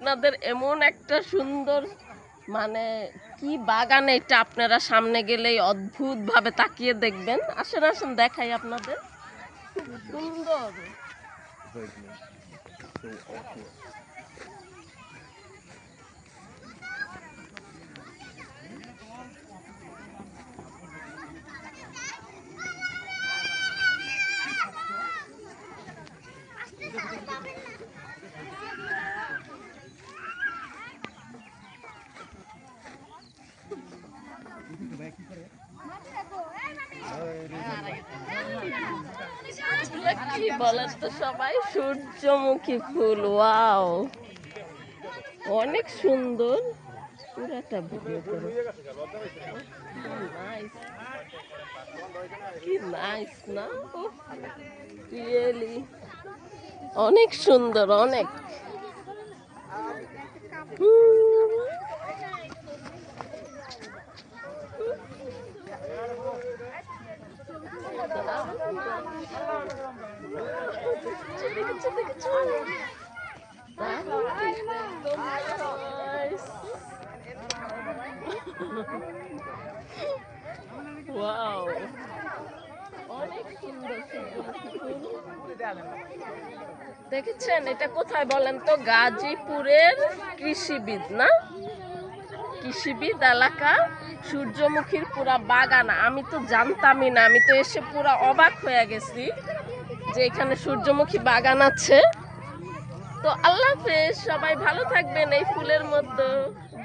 আপনাদের এমন একটা সুন্দর মানে কি বাগান, এটা আপনারা সামনে গেলেই অদ্ভুত ভাবে তাকিয়ে দেখবেন। আসেন আসেন দেখাই আপনাদের, সুন্দর। কি বলেন তো সবাই, সূর্যমুখী ফুল। ওয়াও, অনেক সুন্দর। পুরাটা ভিডিও করো। কি নাইস না, রিয়েলি অনেক সুন্দর, অনেক। ওয়াও, অনেক সুন্দর। দেখেছেন এটা কোথায় বলেন তো? গাজীপুরের কৃষিবিদ না, কৃষিবিদ এলাকা, সূর্যমুখীর পুরা বাগান। আমি তো জানতামই না, আমি তো এসে পুরা অবাক হয়ে গেছি যে এখানে সূর্যমুখী বাগান আছে। তো আল্লাহ হাফেজ, সবাই ভালো থাকবেন এই ফুলের মধ্যে।